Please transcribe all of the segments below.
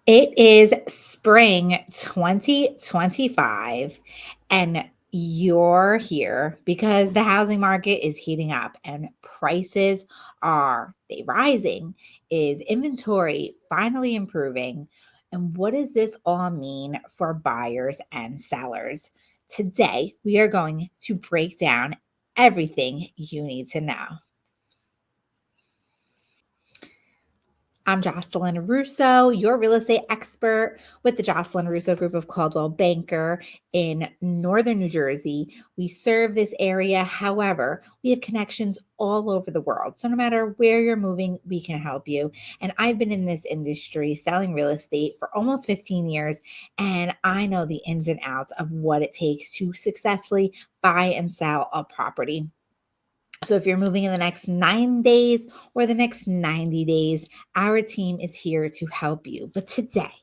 It is spring 2025, and you're here because the housing market is heating up and prices are they rising. Is inventory finally improving? And what does this all mean for buyers and sellers? Today, we are going to break down everything you need to know. I'm Jocelyn Russo, your real estate expert with the Jocelyn Russo Group of Coldwell Banker in northern New Jersey. We serve this area. However, we have connections all over the world. So no matter where you're moving, we can help you. And I've been in this industry selling real estate for almost 15 years, and I know the ins and outs of what it takes to successfully buy and sell a property. So, if you're moving in the next 9 days or the next 90 days, our team is here to help you. But today,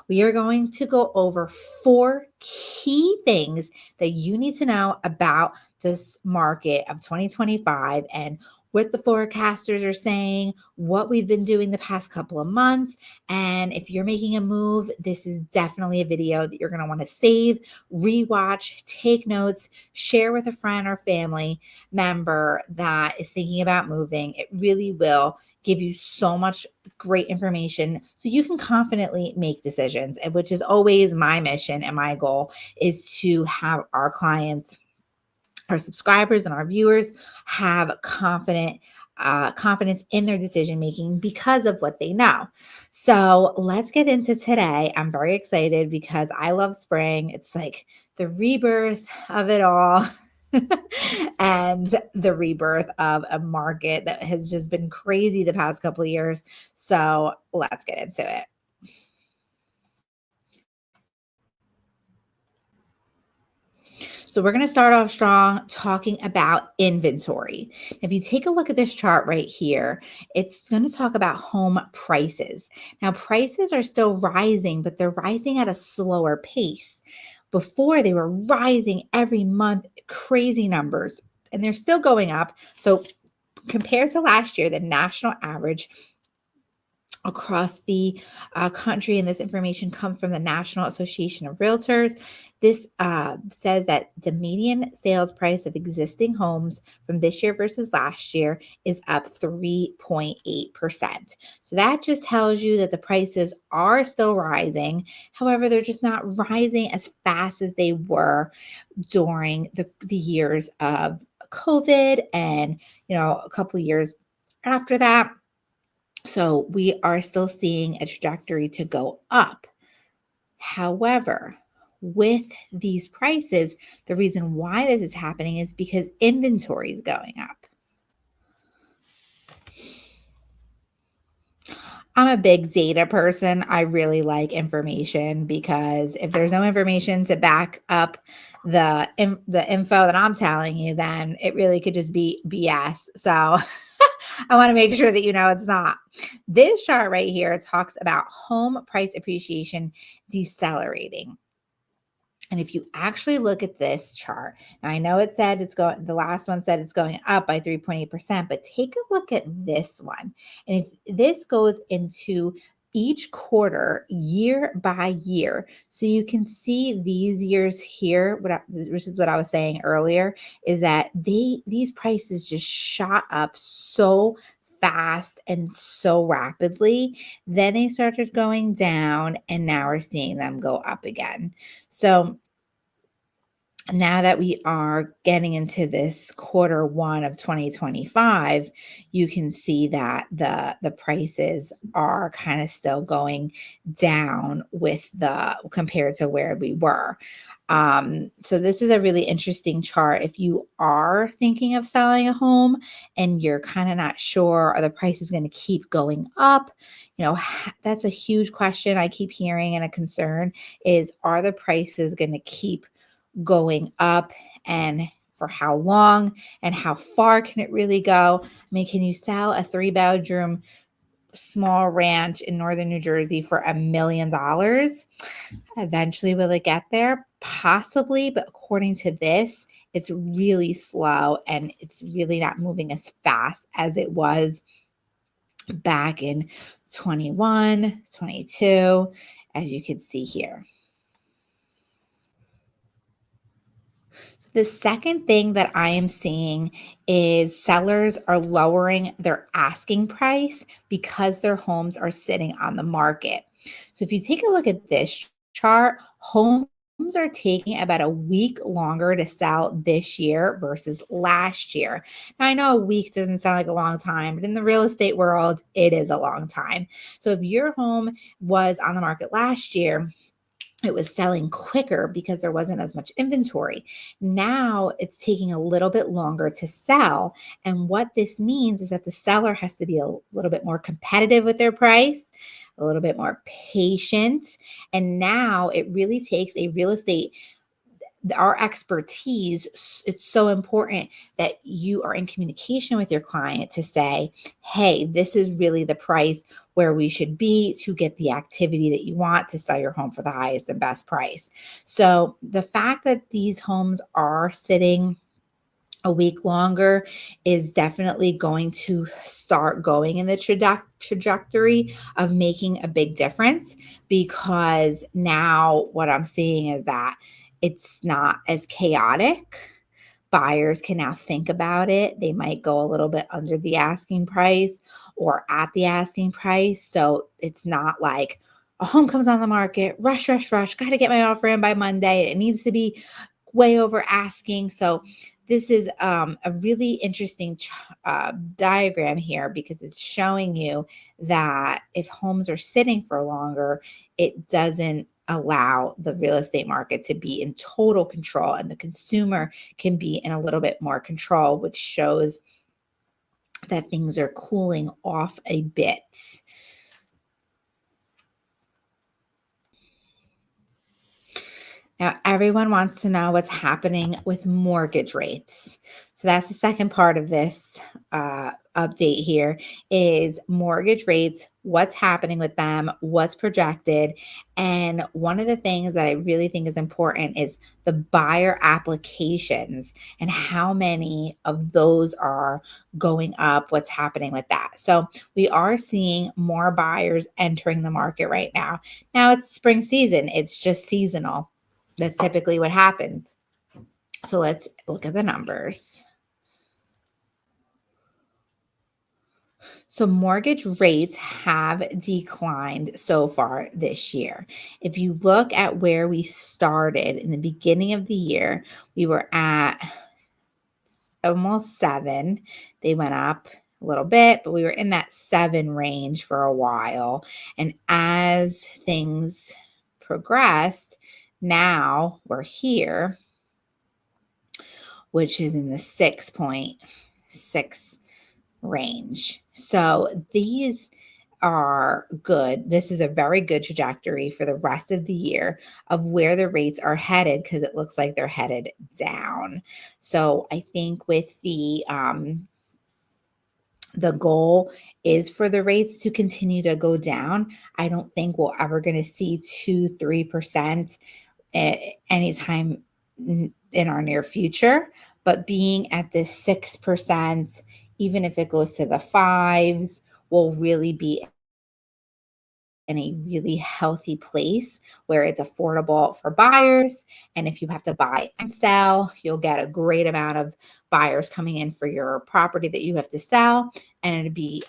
we are going to go over four key things that you need to know about this market of 2025 and what the forecasters are saying, what we've been doing the past couple of months. And if you're making a move, this is definitely a video that you're going to want to save, rewatch, take notes, share with a friend or family member that is thinking about moving. It really will give you so much great information so you can confidently make decisions, and which is always my mission and my goal is to have our clients, our subscribers and our viewers have confidence in their decision making because of what they know. So let's get into today. I'm very excited because I love spring. It's like the rebirth of it all. And the rebirth of a market that has just been crazy the past couple of years. So let's get into it. So we're going to start off strong talking about inventory. If you take a look at this chart right here, it's going to talk about home prices. Now, prices are still rising, but they're rising at a slower pace. Before, they were rising every month, crazy numbers, and they're still going up. So compared to last year, the national average across the country, and this information comes from the National Association of Realtors. This says that the median sales price of existing homes from this year versus last year is up 3.8%. So that just tells you that the prices are still rising. However, they're just not rising as fast as they were during the years of COVID and, a couple years after that. So we are still seeing a trajectory to go up. However, with these prices, the reason why this is happening is because inventory is going up. I'm a big data person. I really like information because if there's no information to back up the info that I'm telling you, then it really could just be BS. So I want to make sure that you know it's not. This chart right here talks about home price appreciation decelerating. And if you actually look at this chart, now I know it said it's going, the last one said it's going up by 3.8%, but take a look at this one. And if this goes into each quarter, year by year, so you can see these years here, which is what I was saying earlier, is that these prices just shot up so fast and so rapidly. Then they started going down, and now we're seeing them go up again. So now that we are getting into this quarter one of 2025, you can see that the prices are kind of still going down with the compared to where we were. So this is a really interesting chart. If you are thinking of selling a home and you're kind of not sure, are the prices going to keep going up? That's a huge question I keep hearing, and a concern is, are the prices going to keep going up, and for how long, and how far can it really go? I mean, can you sell a 3-bedroom small ranch in northern New Jersey for $1 million? Eventually, will it get there? Possibly, but according to this, it's really slow and it's really not moving as fast as it was back in 21, 22, as you can see here. The second thing that I am seeing is sellers are lowering their asking price because their homes are sitting on the market. So if you take a look at this chart, homes are taking about a week longer to sell this year versus last year. Now, I know a week doesn't sound like a long time, but in the real estate world, it is a long time. So if your home was on the market last year, it was selling quicker because there wasn't as much inventory. Now it's taking a little bit longer to sell. And what this means is that the seller has to be a little bit more competitive with their price, a little bit more patient. And now it really takes a real estate our expertise, it's so important that you are in communication with your client to say, hey, this is really the price where we should be to get the activity that you want to sell your home for the highest and best price. So the fact that these homes are sitting a week longer is definitely going to start going in the trajectory of making a big difference, because now what I'm seeing is that it's not as chaotic. Buyers can now think about it. They might go a little bit under the asking price or at the asking price. So it's not like a home comes on the market, rush, rush, rush, got to get my offer in by Monday. It needs to be way over asking. So this is a really interesting diagram here, because it's showing you that if homes are sitting for longer, it doesn't allow the real estate market to be in total control, and the consumer can be in a little bit more control, which shows that things are cooling off a bit. Now, everyone wants to know what's happening with mortgage rates. So that's the second part of this update here is mortgage rates, what's happening with them, what's projected. And one of the things that I really think is important is the buyer applications and how many of those are going up, what's happening with that. So we are seeing more buyers entering the market right now. Now it's spring season, it's just seasonal. That's typically what happens. So let's look at the numbers. So mortgage rates have declined so far this year. If you look at where we started in the beginning of the year, we were at almost 7. They went up a little bit, but we were in that 7 range for a while. And as things progressed, now we're here, which is in the 6.6 range. So these are good. This is a very good trajectory for the rest of the year of where the rates are headed, because it looks like they're headed down. So I think with the goal is for the rates to continue to go down. I don't think we're ever going to see 2-3% anytime in our near future, but being at this 6%, even if it goes to the fives, will really be in a really healthy place where it's affordable for buyers. And if you have to buy and sell, you'll get a great amount of buyers coming in for your property that you have to sell, and it'd be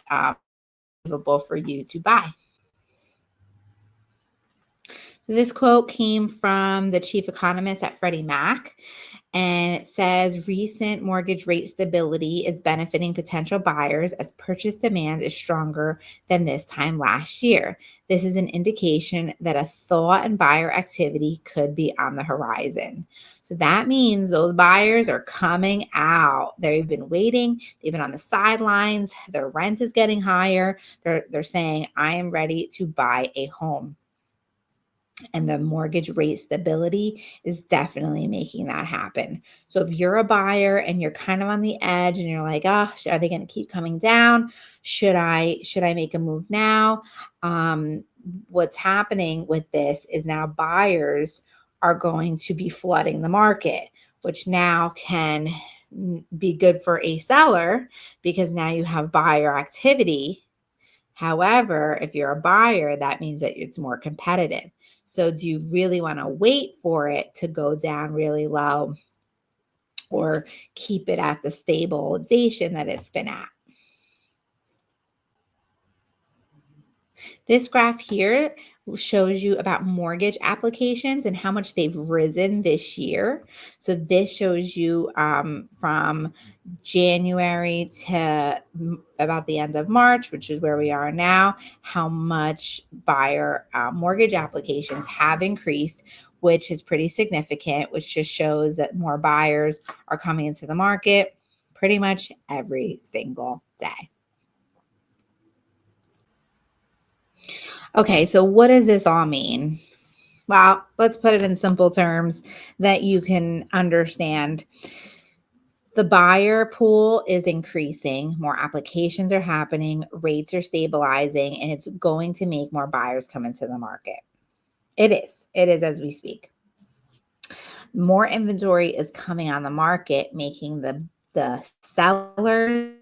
able for you to buy. This quote came from the chief economist at Freddie Mac, and it says recent mortgage rate stability is benefiting potential buyers as purchase demand is stronger than this time last year. This is an indication that a thaw in buyer activity could be on the horizon. So that means those buyers are coming out. They've been waiting, they've been on the sidelines, their rent is getting higher. They're saying, I am ready to buy a home. And the mortgage rate stability is definitely making that happen. So if you're a buyer and you're kind of on the edge and you're like, oh, are they going to keep coming down? Should I make a move now? What's happening with this is now buyers are going to be flooding the market, which now can be good for a seller, because now you have buyer activity However, if you're a buyer, that means that it's more competitive. So do you really want to wait for it to go down really low or keep it at the stabilization that it's been at? This graph here shows you about mortgage applications and how much they've risen this year. So this shows you from January to about the end of March, which is where we are now, how much buyer mortgage applications have increased, which is pretty significant, which just shows that more buyers are coming into the market pretty much every single day. Okay, so what does this all mean? Well, let's put it in simple terms that you can understand. The buyer pool is increasing, more applications are happening, rates are stabilizing, and it's going to make more buyers come into the market. It is. It is as we speak. More inventory is coming on the market, making the sellers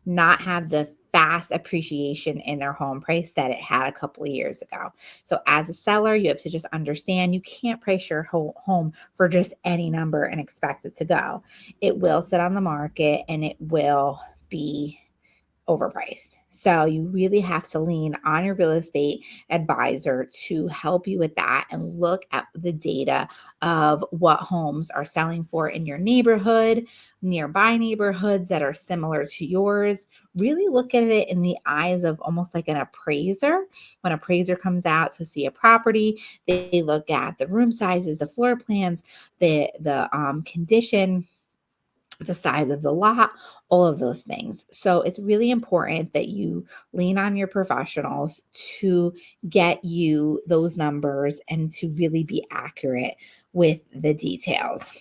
not have the fast appreciation in their home price that it had a couple of years ago. So as a seller, you have to just understand you can't price your home for just any number and expect it to go. It will sit on the market and it will be overpriced. So you really have to lean on your real estate advisor to help you with that and look at the data of what homes are selling for in your neighborhood, nearby neighborhoods that are similar to yours. Really look at it in the eyes of almost like an appraiser. When an appraiser comes out to see a property, they look at the room sizes, the floor plans, the condition, the size of the lot, all of those things. So it's really important that you lean on your professionals to get you those numbers and to really be accurate with the details.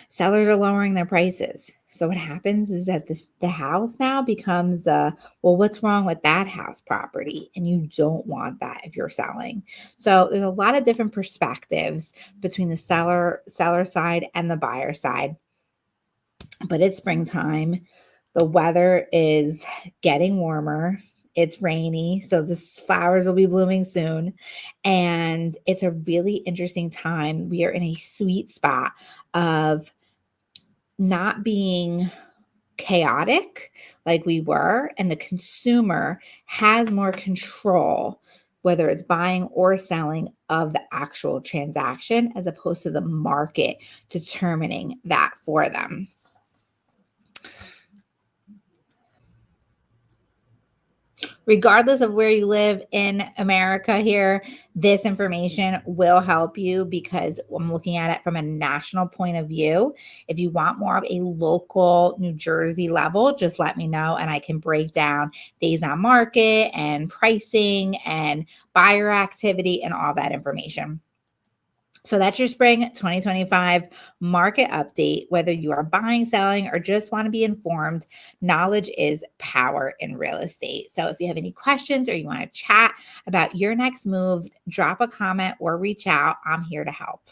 Sellers are lowering their prices. So what happens is that the house now becomes well, what's wrong with that house property? And you don't want that if you're selling. So there's a lot of different perspectives between the seller side and the buyer side. But it's springtime. The weather is getting warmer. It's rainy, so the flowers will be blooming soon. And it's a really interesting time. We are in a sweet spot of not being chaotic like we were, and the consumer has more control, whether it's buying or selling, of the actual transaction as opposed to the market determining that for them. Regardless of where you live in America here, this information will help you because I'm looking at it from a national point of view. If you want more of a local New Jersey level, just let me know and I can break down days on market and pricing and buyer activity and all that information. So that's your spring 2025 market update. Whether you are buying, selling, or just want to be informed, knowledge is power in real estate. So if you have any questions or you want to chat about your next move, drop a comment or reach out. I'm here to help.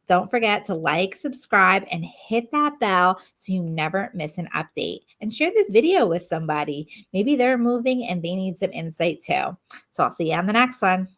Don't forget to like, subscribe, and hit that bell so you never miss an update. And share this video with somebody. Maybe they're moving and they need some insight too. So I'll see you on the next one.